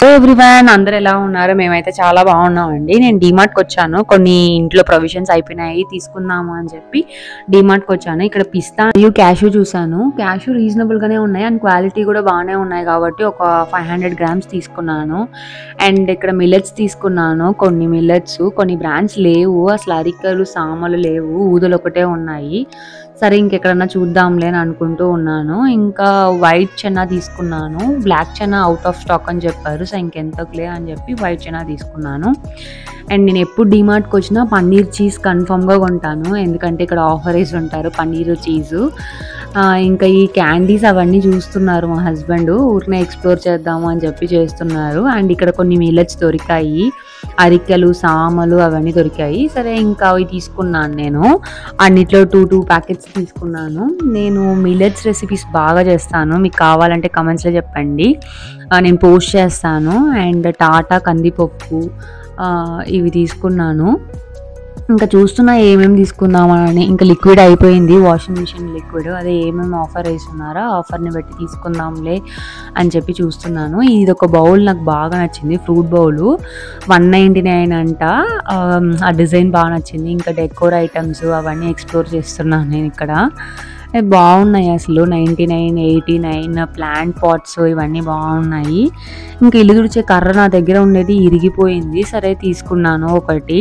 Hello everyone, అందరు ఎలా ఉన్నారు? మేమైతే చాలా బాగున్నామండి. నేను డీమార్ట్కి వచ్చాను. కొన్ని ఇంట్లో ప్రొవిజన్స్ అయిపోయినాయి, తీసుకుందాము అని చెప్పి డీమార్ట్కి వచ్చాను. ఇక్కడ పిస్తా మరియు క్యాషూ చూసాను. క్యాషూ రీజనబుల్ గానే ఉన్నాయి అండ్ క్వాలిటీ కూడా బాగానే ఉన్నాయి కాబట్టి ఒక 500 grams తీసుకున్నాను. అండ్ ఇక్కడ మిల్లెట్స్ తీసుకున్నాను. కొన్ని మిల్లెట్స్, కొన్ని బ్రాండ్స్ లేవు అసలు. అరికలు, సామలు లేవు, ఊదలు ఒకటే ఉన్నాయి. సరే ఇంకెక్కడన్నా చూద్దాంలే అని అనుకుంటూ ఉన్నాను. ఇంకా వైట్ చెన్నా తీసుకున్నాను. బ్లాక్ చెన్నా అవుట్ ఆఫ్ స్టాక్ అని చెప్పారు. సో ఇంకెంతకులే అని చెప్పి వైట్ చెన్నా తీసుకున్నాను. అండ్ నేను ఎప్పుడు డీమార్ట్కి వచ్చినా పన్నీర్ చీజ్ కన్ఫామ్గా కొంటాను, ఎందుకంటే ఇక్కడ ఆఫర్ వేసి ఉంటారు పన్నీర్ చీజు. ఇంకా ఈ క్యాండీస్ అవన్నీ చూస్తున్నారు మా హస్బెండ్, ఊరినే ఎక్స్ప్లోర్ చేద్దాము అని చెప్పి చేస్తున్నారు. అండ్ ఇక్కడ కొన్ని మిల్లెట్స్ దొరికాయి, అరికెలు, సామలు అవన్నీ దొరికాయి. సరే ఇంకా అవి తీసుకున్నాను. నేను అన్నిట్లో 2 ప్యాకెట్స్ తీసుకున్నాను. నేను మిల్లెట్స్ రెసిపీస్ బాగా చేస్తాను, మీకు కావాలంటే కమెంట్స్లో చెప్పండి, నేను పోస్ట్ చేస్తాను. అండ్ టాటా కందిపప్పు ఇవి తీసుకున్నాను. ఇంకా చూస్తున్నా ఏమేమి తీసుకుందామని. ఇంకా లిక్విడ్ అయిపోయింది, వాషింగ్ మిషన్ లిక్విడ్, అదే ఏమేమి ఆఫర్ వేస్తున్నారో ఆఫర్ని బట్టి తీసుకుందాంలే అని చెప్పి చూస్తున్నాను. ఇది ఒక బౌల్ నాకు బాగా నచ్చింది, ఫ్రూట్ బౌల్, 199 అంట. ఆ డిజైన్ బాగా నచ్చింది. ఇంకా డెకోర్ ఐటమ్స్ అవన్నీ ఎక్స్ప్లోర్ చేస్తున్నాను నేను ఇక్కడ. బాగున్నాయి అసలు, 99, 89. ప్లాంట్ పాట్స్ ఇవన్నీ బాగున్నాయి. ఇంకా ఇల్లు తుడిచే కర్ర నా దగ్గర ఉండేది ఇరిగిపోయింది, సరే తీసుకున్నాను ఒకటి.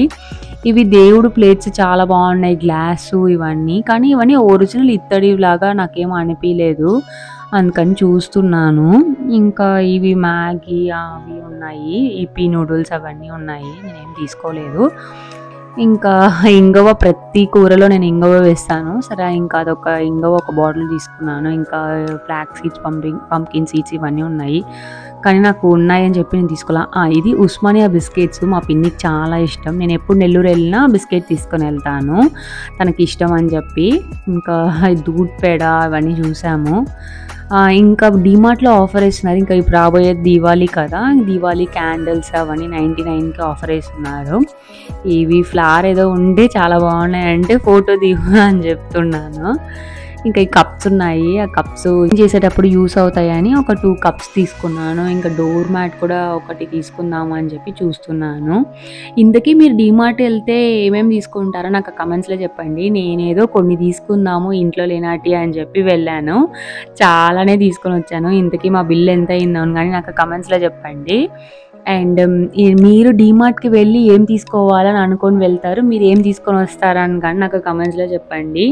ఇవి దేవుడు ప్లేట్స్ చాలా బాగున్నాయి, గ్లాసు ఇవన్నీ, కానీ ఇవన్నీ ఒరిజినల్ ఇత్తడి లాగా నాకేం అనిపించలేదు, అందుకని చూస్తున్నాను. ఇంకా ఇవి మ్యాగీ అవి ఉన్నాయి, ఈపీ నూడిల్స్ అవన్నీ ఉన్నాయి, నేనేం తీసుకోలేదు. ఇంకా ఇంగువ, ప్రతి కూరలో నేను ఇంగువ వేస్తాను. సరే ఇంకా అదొక ఇంగువ ఒక బాటిల్ తీసుకున్నాను. ఇంకా ఫ్లాక్స్ సీడ్స్, పంకిన్ సీడ్స్ ఇవన్నీ ఉన్నాయి, కానీ నాకు ఉన్నాయని చెప్పి నేను తీసుకోలే. ఇది ఉస్మానియా బిస్కెట్స్, మా పిన్నికి చాలా ఇష్టం. నేను ఎప్పుడు నెల్లూరు వెళ్ళినా బిస్కెట్ తీసుకొని వెళ్తాను, తనకి ఇష్టం అని చెప్పి. ఇంకా దూద్ పేడ అవన్నీ చూసాము. ఇంకా డీమార్ట్లో ఆఫర్ వేస్తున్నారు. ఇంకా ఇప్పుడు రాబోయే దీవాళీ కదా, దీవాళీ క్యాండిల్స్ అవన్నీ 99కి ఆఫర్ వేస్తున్నారు. ఇవి ఫ్లవర్ ఏదో ఉంటే చాలా బాగున్నాయి అంటే ఫోటో దిగు అని చెప్తున్నాను. ఇంకా ఈ కప్స్ ఉన్నాయి, ఆ కప్స్ చేసేటప్పుడు యూస్ అవుతాయని ఒక 2 కప్స్ తీసుకున్నాను. ఇంకా డోర్ మ్యాట్ కూడా ఒకటి తీసుకుందాము అని చెప్పి చూస్తున్నాను. ఇంతకీ మీరు డీమార్ట్ వెళ్తే ఏమేమి తీసుకుంటారో నాకు కమెంట్స్లో చెప్పండి. నేనేదో కొన్ని తీసుకుందాము ఇంట్లో లేనాటి అని చెప్పి వెళ్ళాను, చాలానే తీసుకొని వచ్చాను. ఇంతకీ మా బిల్ ఎంత అయిందో కానీ నాకు కమెంట్స్లో చెప్పండి. అండ్ మీరు డీమార్ట్కి వెళ్ళి ఏం తీసుకోవాలని అనుకొని వెళ్తారు, మీరు ఏం తీసుకొని వస్తారని కానీ నాకు కమెంట్స్లో చెప్పండి.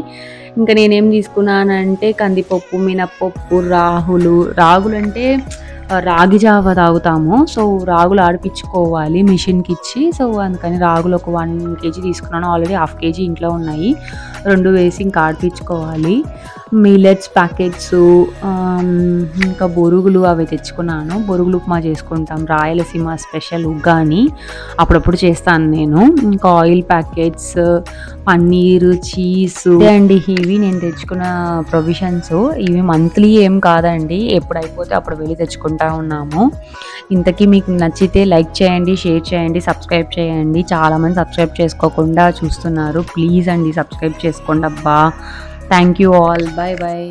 ఇంకా నేనేం తీసుకున్నానంటే కందిపప్పు, మినప్పప్పు, రాగులు అంటే రాగి జావ తాగుతాము, సో రాగులు ఆడిపించుకోవాలి మిషన్కి ఇచ్చి. సో అందుకని రాగులు ఒక 1 kg తీసుకున్నాను. ఆల్రెడీ 1/2 kg ఇంట్లో ఉన్నాయి, 2 వేసి ఇంకా ఆడిపించుకోవాలి. మిల్లెట్స్ ప్యాకెట్స్, ఇంకా బొరుగులు అవి తెచ్చుకున్నాను. బొరుగులు ఉప్మా చేసుకుంటాం, రాయలసీమ స్పెషల్ ఉగ్గాని అప్పుడప్పుడు చేస్తాను నేను. ఇంకా ఆయిల్ ప్యాకెట్స్, పన్నీరు, చీజ్ అండి, ఇవి నేను తెచ్చుకున్న ప్రొవిజన్స్. ఇవి మంత్లీ ఏం కాదండి, ఎప్పుడు అయిపోతే అప్పుడు వెళ్ళి తెచ్చుకుంటా ఉన్నాము. ఇంతకీ మీకు నచ్చితే లైక్ చేయండి, షేర్ చేయండి, సబ్స్క్రైబ్ చేయండి. చాలామంది సబ్స్క్రైబ్ చేసుకోకుండా చూస్తున్నారు, ప్లీజ్ అండి సబ్స్క్రైబ్ చేసుకోండి అబ్బా. Thank you all, bye bye.